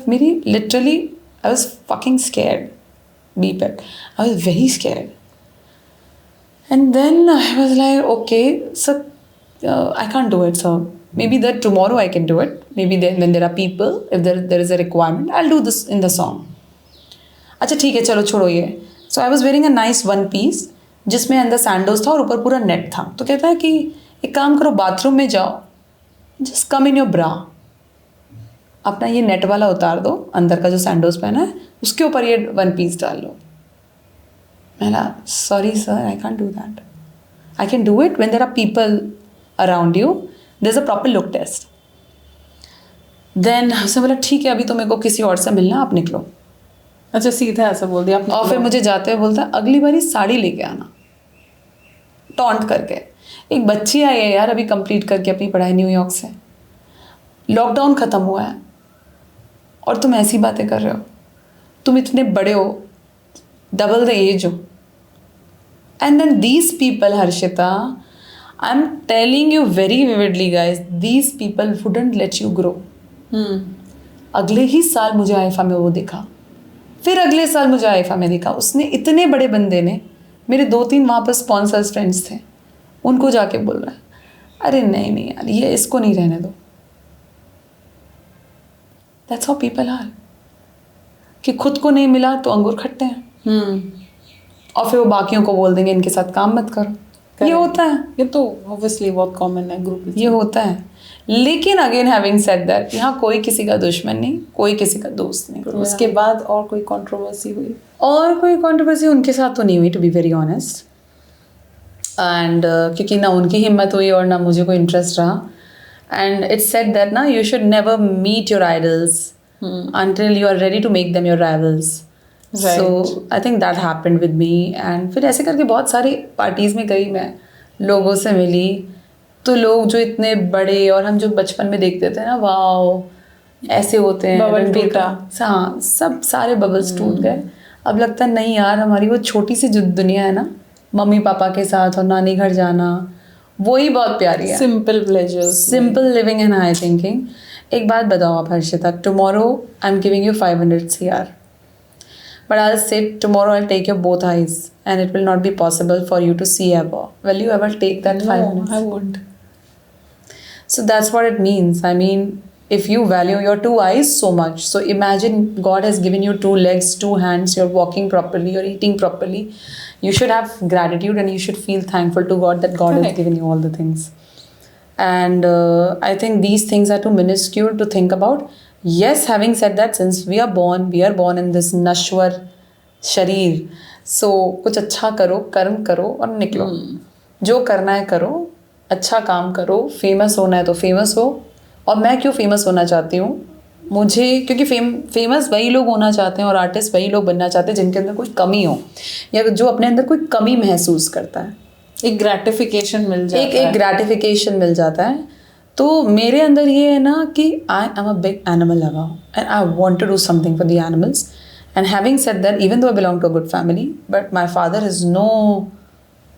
मेरी literally I was fucking scared. Be back. I was very scared. And then I was like, okay, so I can't do it. So maybe that tomorrow I can do it. Maybe then when there are people, if there is a requirement, I'll do this in the song. अच्छा ठीक है, चलो छोड़ो ये. So I was wearing a nice one piece जिसमें अंदर sandals था और ऊपर पूरा नेट था. तो कहता है कि एक काम करो, बाथरूम में जाओ, just come in your bra. अपना ये नेट वाला उतार दो, अंदर का जो सैंडल्स पहना है उसके ऊपर ये वन पीस डाल लो. मैंने sorry sir, I can do that. I can do it when there are people around you. There is a proper look test. Then उसने बोला ठीक है, अभी तो मेरे को किसी और से मिलना, आप निकलो. अच्छा, सीधा ऐसा बोल दिया आपने. और फिर मुझे जाते हुए बोलता अगली बारी साड़ी लेके आना, टॉन्ट करके. एक बच्ची आई है यार अभी कंप्लीट करके अपनी पढ़ाई न्यूयॉर्क से. लॉकडाउन ख़त्म हुआ है और तुम ऐसी बातें कर रहे हो. तुम इतने बड़े हो, डबल द एज हो. And then these people, Harshita, I'm telling you very vividly, guys, these people wouldn't let you grow. अगले ही साल मुझे आईफा में वो दिखा, फिर अगले साल मुझे आईफा में दिखा। उसने इतने बड़े बंदे ने, मेरे 2-3 वहाँ पर स्पॉन्सर्स फ्रेंड्स थे, उनको जाके बोल रहा है अरे नहीं नहीं यार ये इसको नहीं रहने दो। दैट्स हाउ पीपल आर, कि खुद को नहीं मिला तो अंगूर खट्टे हैं और फिर वो बाकियों को बोल देंगे इनके साथ काम मत करो। ये होता है, ये तो ऑब्वियसली बहुत कॉमन है ग्रुप, ये होता है। लेकिन अगेन हैविंग सेड दैट, यहाँ कोई किसी का दुश्मन नहीं, कोई किसी का दोस्त नहीं। उसके बाद और कोई कंट्रोवर्सी हुई? और कोई कंट्रोवर्सी उनके साथ तो नहीं हुई, to be very honest. And क्योंकि ना उनकी हिम्मत हुई और ना मुझे कोई इंटरेस्ट रहा। एंड इट्स सेड दैट ना you should never meet your idols until you are ready to make them your rivals. Right. So I think that happened with me. And फिर ऐसे करके बहुत सारी पार्टीज़ में गई मैं, लोगों से मिली, तो लोग जो इतने बड़े और हम जो बचपन में देखते थे ना, वाओ ऐसे होते हैं, बबल टूटा। हाँ, सब सारे बबल्स टूट गए। अब लगता है नहीं यार, हमारी वो छोटी सी जो दुनिया है ना, मम्मी पापा के साथ और नानी घर जाना, वही बहुत प्यारी है। Simple pleasures, simple living and high thinking. एक बात बताओ आप Harshita, tomorrow I am giving you 500 CR, but I'll say tomorrow I'll take your both eyes and it will not be possible for you to see ever. Will you ever take that 500? No, I won't. So that's what it means. I mean, if you value your 2 eyes so much, so imagine God has given you 2 legs, 2 hands, you're walking properly, you're eating properly. You should have gratitude and you should feel thankful to God that God has given you all the things. And I think these things are too minuscule to think about. Yes, having said that, since we are born in this नश्वर शरीर, so कुछ अच्छा करो, कर्म करो और निकलो। जो करना है करो, अच्छा काम करो, फेमस होना है तो फेमस हो। और मैं क्यों फेमस होना चाहती हूँ, मुझे क्योंकि फेमस वही लोग होना चाहते हैं और आर्टिस्ट वही लोग बनना चाहते हैं जिनके अंदर कोई कमी हो, या जो अपने अंदर कोई कमी महसूस करता है। एक ग्रेटिफिकेशन मिल जाता है, एक ग्रेटिफिकेशन मिल जाता है। तो मेरे अंदर ये है ना कि I am a big animal lover and I want to do something for the animals. And having said that, even though I belong to a good family, but my father is no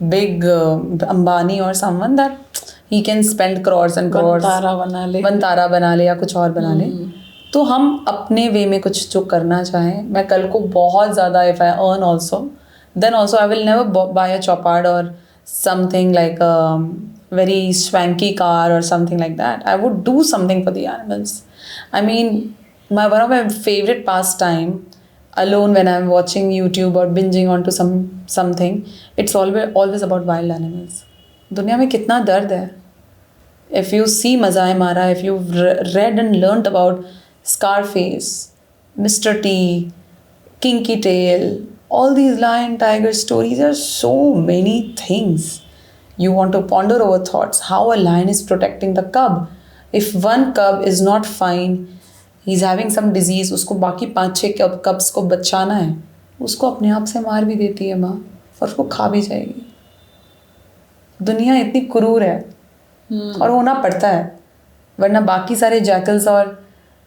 big Ambani और someone that he can spend crores and crores, Vantara बना ले या कुछ और बना ले। तो हम अपने वे में कुछ जो करना चाहें, मैं कल को बहुत ज़्यादा, if I earn also, then also I will never buy a चौपाड़ और something like a very swanky car or something like that. I would do something for the animals. I mean, one of my favorite pastime, alone when I'm watching YouTube or binging onto something, it's always about wild animals. दुनिया में कितना दर्द है। If you see Mazai Mara, if you've read and learned about Scarface, Mr. T, Kinky Tail, all these lion, tiger stories, are so many things. You want to ponder over thoughts. How a lion is protecting the cub. If one cub is not fine, he's having some disease, उसको बाकी 5-6 cubs को बचाना है, उसको अपने आप से मार भी देती है माँ और उसको खा भी जाएगी। दुनिया इतनी क्रूर है और होना पड़ता है, वरना बाकी सारे जैकल्स और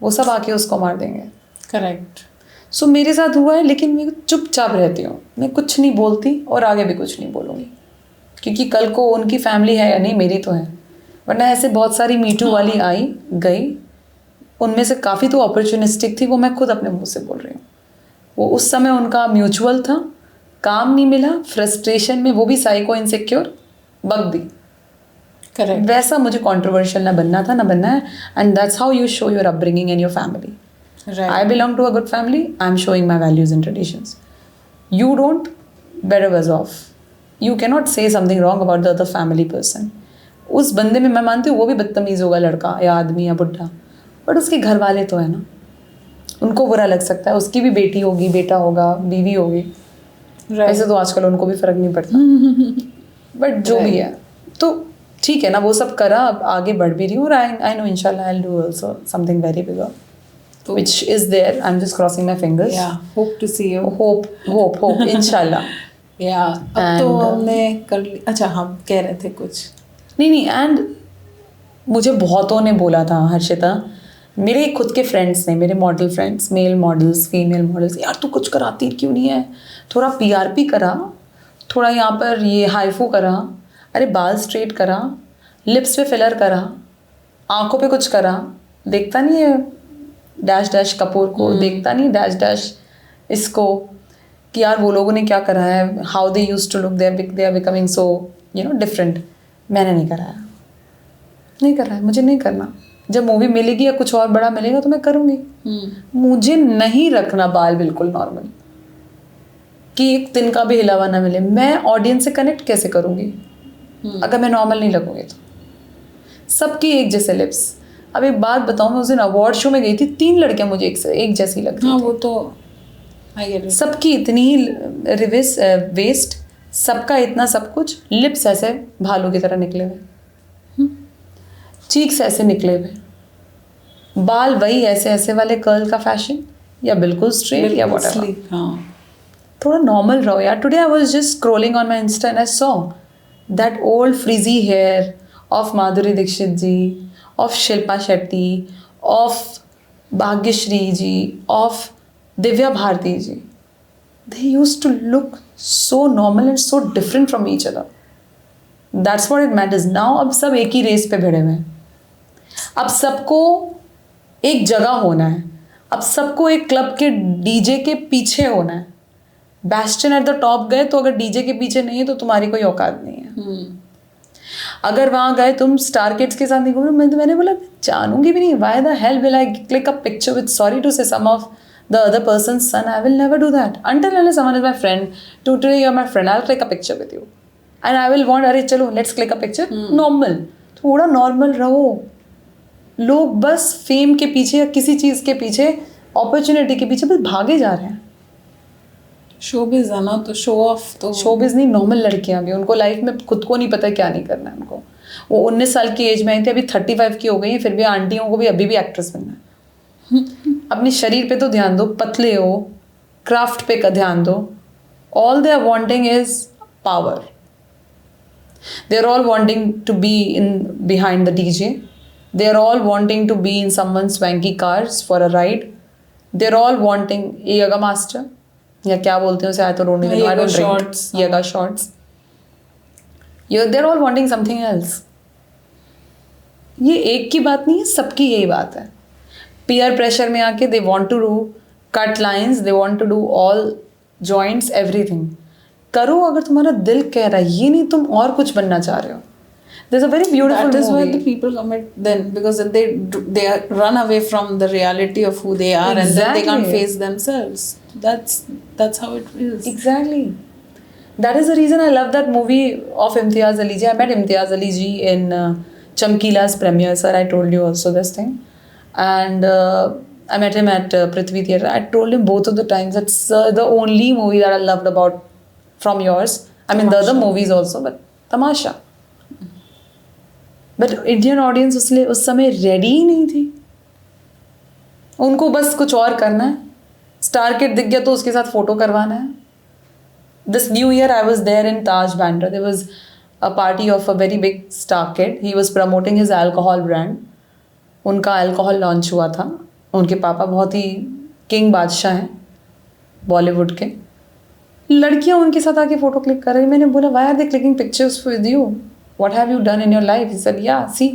वो सब आके उसको मार देंगे। करेक्ट। सो मेरे साथ हुआ है, लेकिन मैं चुपचाप रहती हूँ, मैं कुछ नहीं बोलती और आगे भी कुछ नहीं बोलूँगी, क्योंकि कल को उनकी फैमिली है या नहीं, मेरी तो है। वरना ऐसे बहुत सारी मीटू वाली आई गई, उनमें से काफ़ी तो अपॉर्चुनिस्टिक थी, वो मैं खुद अपने मुंह से बोल रही हूँ। वो उस समय उनका म्यूचुअल था, काम नहीं मिला, फ्रस्ट्रेशन में वो भी साइको इनसिक्योर बक दी। करेक्ट। वैसा मुझे कंट्रोवर्शियल ना बनना था, ना बनना है। And that's how you show your upbringing and your family. Right. I belong to a good family. I'm showing my values and traditions. You don't, better was off. You cannot say something wrong about the other family person. उस बंदे में मैं मानती हूँ वो भी बदतमीज़ होगा, लड़का या आदमी या बुढ़ा, बट उसके घर वाले तो है ना, उनको बुरा लग सकता है। उसकी भी बेटी होगी, बेटा होगा, बीवी होगी। ऐसे तो आजकल उनको भी फ़र्क नहीं पड़ता। बट जो भी है तो ठीक है ना, वो सब करा, अब आगे बढ़ भी रही हूँ। आई नो इंशाल्लाह I'll do also something very bigger, which is there. I'm just crossing my fingers. Yeah, hope to see you. Hope, inshallah. Yeah, अब तो हमने कर ली। अच्छा, हम कह रहे थे कुछ। नहीं, and मुझे बहुतों ने बोला था हर्षिता, मेरे खुद के फ्रेंड्स ने, मेरे model friends, mail models, female models, यार तू कुछ कराती क्यों नहीं है, थोड़ा PRP करा, थोड़ा यहाँ पर ये हाइफू करा, अरे बाल स्ट्रेट करा, लिप्स पे फिलर करा, आंखों पे कुछ करा, देखता नहीं है डैश डैश कपूर को, देखता नहीं डैश डैश इसको कि यार वो लोगों ने क्या करा है, how they use to look, they are becoming so different. मैंने नहीं कराया, नहीं करा है, मुझे नहीं करना। जब मूवी मिलेगी या कुछ और बड़ा मिलेगा तो मैं करूँगी। मुझे नहीं रखना बाल बिल्कुल नॉर्मल, कि एक दिन का भी हिलावा ना मिले। मैं ऑडियंस से कनेक्ट कैसे करूँगी अगर मैं नॉर्मल नहीं लगूंगी तो? सबकी एक जैसे लिप्स। अब एक बात बताऊँ, मैं उस दिन अवार्ड शो में गई थी, 3 लड़कियां मुझे एक जैसी लग रही हाँ थी। वो तो I get it. सबकी इतनी ही वेस्ट, सबका इतना सब कुछ, लिप्स ऐसे भालू की तरह निकले हुए, चीक्स ऐसे निकले हुए, बाल वही ऐसे ऐसे वाले कर्ल का फैशन या बिल्कुल स्ट्रेट या बिल्कुल व्हाटएवर। sleek, हाँ थोड़ा नॉर्मल रहो यार। Today I was just scrolling on my insta and I saw that old frizzy hair of Madhuri Dixit ji, of Shilpa Shetty, of Bhagyashree ji, of Divya Bharti ji. They used to look so normal and so different from each other. That's what it matters. Now अब सब एक ही race पे भिड़े हुए हैं. अब सबको एक जगह होना है. अब सबको एक क्लब के डीजे के पीछे होना है. बैस्टन एट द टॉप गए तो अगर डीजे के पीछे नहीं है तो तुम्हारी कोई औकात नहीं है. अगर वहां गए तुम स्टार किड्स के साथ नहीं घूम रहे, मैंने बोला जानूंगी भी नहीं. Why the hell will I click a picture with, sorry to say, some of the other person's son? I will never do that until unless someone is my friend. Today you're my friend, I'll click a picture with you and I will want, अरे चलो let's click a picture. Normal, थोड़ा normal रहो. लोग बस fame के पीछे या किसी चीज़ के पीछे, अपॉर्चुनिटी के पीछे बस भागे जा रहे हैं. शोबिज है ना, तो शो ऑफ तो शोबिज नहीं, नॉर्मल लड़कियां भी, उनको लाइफ में खुद को नहीं पता क्या नहीं करना है उनको. वो 19 साल की एज में आई थी, अभी 35 की हो गई है, फिर भी आंटियों को भी अभी भी एक्ट्रेस बनना है. अपने शरीर पे तो ध्यान दो, पतले हो, क्राफ्ट पे का ध्यान दो. All they are wanting is power. They are all wanting to be in behind the DJ. They are all wanting to be in someone swanky cars for a ride. They are all wanting yoga master, या क्या बोलते हैं उसे, I तो don't know, I don't shorts, yoga shorts. They are all wanting something else. ये एक की बात नहीं है, सबकी यही बात है. पीयर प्रेशर में आके they want to do cut lines, they want to do all joints, everything. करो अगर तुम्हारा दिल कह रहा है, ये नहीं तुम और कुछ बनना चाह रहे हो. There's a very beautiful that is movie. why the people commit then, because they run away from the reality of who they are, and then they can't Exactly. face themselves. That's how it is. Exactly. That is the reason I love that movie of Imtiaz Ali ji. I met Imtiaz Ali ji in Chamkila's premiere, sir. I told you also this thing. And I met him at Prithvi Theatre. I told him both of the times that's the only movie that I loved about from yours. I mean the other movies also, but Tamasha. But Indian audience उस समय ready ही नहीं थी. उनको बस कुछ और करना है. स्टार किड दिख गया तो उसके साथ फोटो करवाना है. This new year I was there in Taj Bandra. There was a party of a very big star kid. He was promoting his alcohol brand. उनका अल्कोहल लॉन्च हुआ था. उनके पापा बहुत ही किंग बादशाह हैं बॉलीवुड के. लड़कियां उनके साथ आके फोटो क्लिक कर रही. मैंने बोला why are they clicking pictures with you, what have you done in your life? He said yeah see.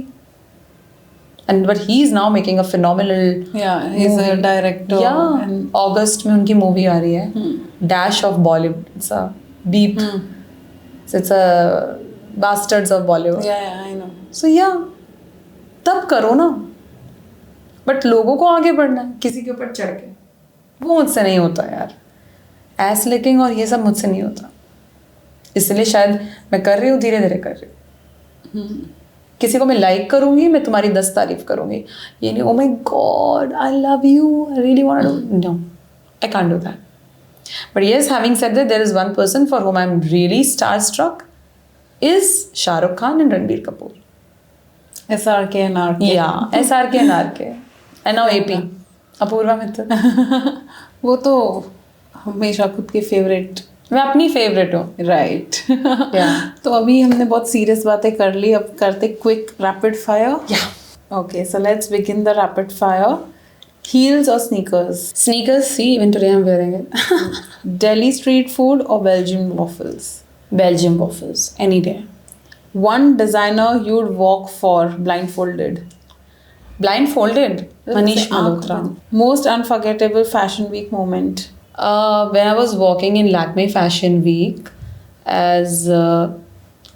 And but he is now making a phenomenal, Yeah, he's a director. Yeah and अगस्त में उनकी movie आ रही है, dash of Bollywood. It's a beep, it's a bastards of Bollywood. yeah, I know. So yeah तब करो ना. But लोगों को आगे बढ़ना है किसी के ऊपर चढ़ के, वो मुझसे नहीं होता यार. एस लिकिंग और ये सब मुझसे नहीं होता. इसलिए शायद मैं कर रही हूँ, धीरे धीरे कर रही हूँ. किसी को मैं लाइक करूँगी, मैं तुम्हारी 10 तारीफ करूँगी. ये नहीं oh my God I love you, I really want to, no, I can't do that. But yes, having said that, there is one person for whom I am really star struck is Shahrukh Khan and Ranbir Kapoor. SRK and RK. Yeah, SRK and RK. And now AP. Apoorva Mittal. वो तो हमेशा खुद के favourite. मैं अपनी favourite हूँ. Right. Yeah. तो अभी हमने बहुत सीरियस बातें कर ली, अब करते quick rapid fire. Yeah. Okay, so let's begin the rapid fire. Heels or sneakers? Sneakers, see, even today I'm wearing it. Delhi street food or Belgian waffles? Belgian waffles, any day. One designer you'd walk for blindfolded. Blindfolded. Manish Malhotra. Most unforgettable fashion week moment. When I was walking in Lakme Fashion Week as a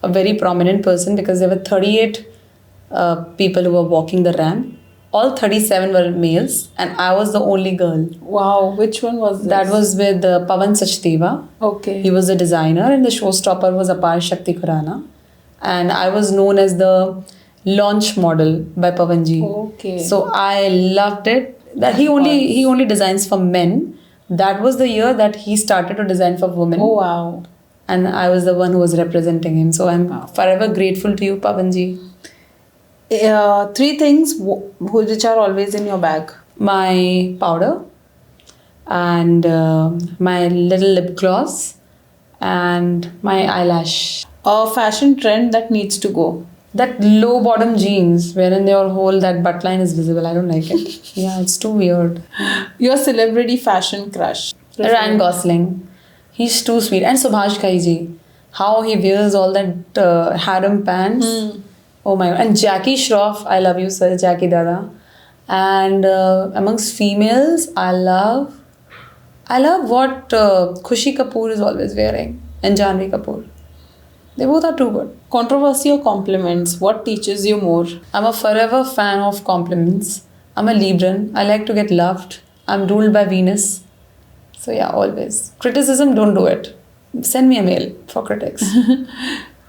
very prominent person, because there were 38 people who were walking the ramp. All 37 were males, and I was the only girl. Wow, which one was this? That was with Pavan Sachdeva. Okay. He was the designer, and the showstopper was Apar Shakti Khurana. And I was known as the launch model by Pavanji. Okay. So I loved it. That he only designs for men. That was the year that he started to design for women. Oh wow. And I was the one who was representing him. So I'm forever grateful to you, Pavanji. 3 things which are always in your bag. My powder and my little lip gloss and my eyelash. A fashion trend that needs to go. That low bottom jeans wherein your whole that butt line is visible. I don't like it. Yeah, it's too weird. Your celebrity fashion crush. Ryan Gosling. He's too sweet. And Subhash Kaiji. How he wears all that harem pants. Oh my god. And Jackie Shroff. I love you, sir. Jackie Dada. And amongst females, I love what Khushi Kapoor is always wearing. And Janhvi Kapoor. They both are too good. Controversy or compliments? What teaches you more? I'm a forever fan of compliments. I'm a Libran. I like to get loved. I'm ruled by Venus. So yeah, always. Criticism, don't do it. Send me a mail for critics.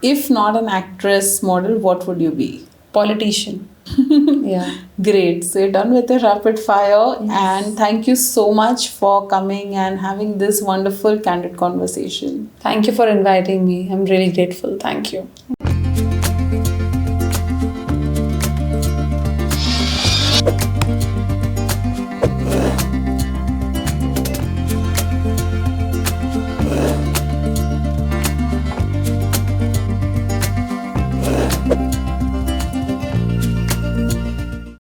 If not an actress, model, what would you be? Politician. Yeah. Great. So you're done with the rapid fire. And thank you so much for coming and having this wonderful candid conversation. Thank you for inviting me. I'm really grateful. Thank you.